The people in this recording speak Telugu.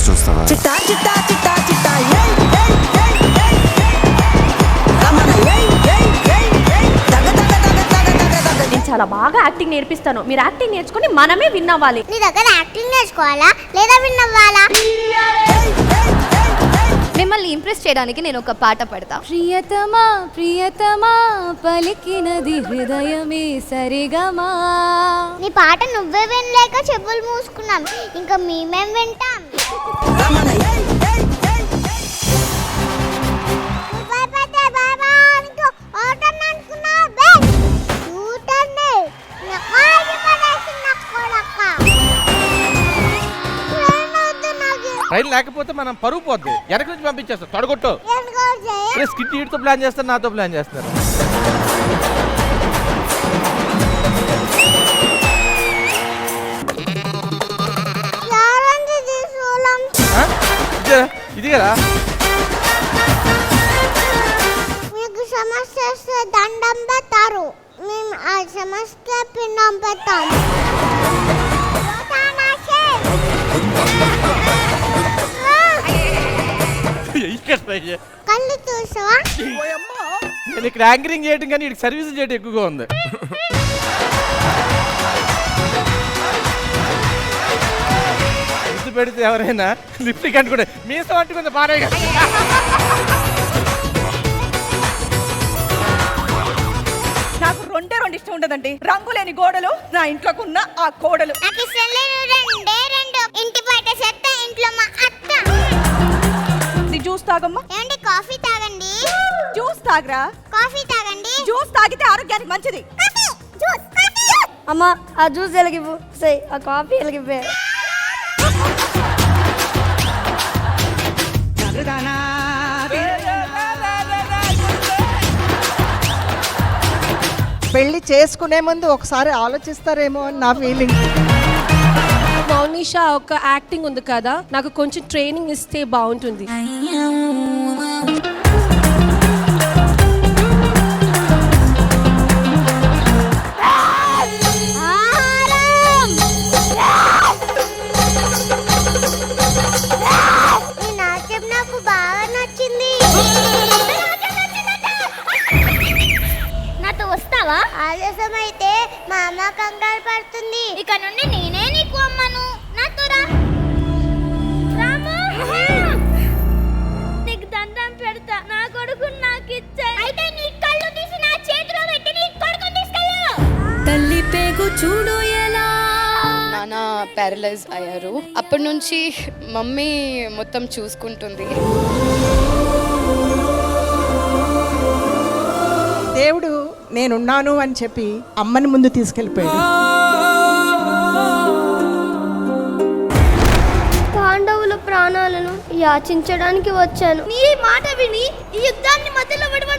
చూస్తావా? నేను చాలా బాగా యాక్టింగ్ నేర్పిస్తాను. మీరు యాక్టింగ్ నేర్చుకుని మనమే విన్ అవ్వాలి. నీ దగ్గర యాక్టింగ్ నేర్చుకోవాలా లేదా విన్ అవ్వాలా? మిమ్మల్ని ఇంప్రెస్ చేయడానికి నేను ఒక పాట పాడతా. ప్రియతమా ప్రియతమా పలికినది హృదయమే సరిగమా. నీ పాట నువ్వే వినలేక చెవులు మూసుకున్నాం, ఇంకా మేమేం వింటాం? ట్రైన్ లేకపోతే మనం పరుగు పోద్ది, వెనక నుంచి పంపించేస్తాం. తొడగొట్టు స్కిట్ వీటితో ప్లాన్ చేస్తారు, నాతో ప్లాన్ చేస్తున్నారు. ఇది కదా మీకు సమస్య వస్తే దండం పెడతారు, మేము ఆ సమస్య పిండం పెడతాం. కళ్ళు చూసావా? నేను ఇక్కడ యాంకరింగ్ చేయడం కానీ ఇక్కడ సర్వీస్ చేయడం ఎక్కువగా ఉంది. గుర్తు పెడితే ఎవరైనా లిప్స్టిక్ అంటుకుంటే మీసం అంటుకుంది పారే కదా. నాకు రెండు ఇష్టం ఉండదండి. రంగులేని గోడలు, నా ఇంట్లోకి ఉన్న ఆ కోడలు. నాకు ఇష్టం లేదు రెండే రెండు. ఇంటి బయట చెత్త, ఇంట్లో మా అత్త. జ్యూస్ తాగమ్మా. ఏమండి కాఫీ తాగండి. జ్యూస్ తాగరా. కాఫీ తాగండి. జ్యూస్ తాగితే ఆరోగ్యానికి మంచిది. అమ్మా ఆ జ్యూస్ ఎలాగివ్వు, ఆ కాఫీ ఎలాగివ్వే. పెళ్లి చేసుకునే ముందు ఒకసారి ఆలోచిస్తారేమో అని నా ఫీలింగ్. మౌనిషా ఒక యాక్టింగ్ ఉంది కదా, నాకు కొంచెం ట్రైనింగ్ ఇస్తే బాగుంటుంది. నాకు బాగా నచ్చింది. నాతో వస్తావా? ఆలస్యం అయితే మా అమ్మ కంగారు పడుతుంది. ఇక నుండి నేనే నీకు అమ్మను. నాతో రా. నీకు దండం పెడతా, నా కొడుకు నాకు ఇచ్చే. అయితే నీ కళ్ళు తీసి నా చేతిలో పెట్టి నీ కొడుకుని తీసుకెళ్ళు. తల్లి పేగు చూడు ఎలా. నాన్న ప్యారలైజ్ అయ్యారు. అప్పటి నుంచి మమ్మీ మొత్తం చూసుకుంటుంది. దేవుడు నేనున్నాను అని చెప్పి అమ్మని ముందు తీసుకెళ్ళిపోయాడు. పాండవుల ప్రాణాలను యాచించడానికి వచ్చాను. నీ మాట విని ఈ యుద్ధాన్ని మధ్యలో విడవ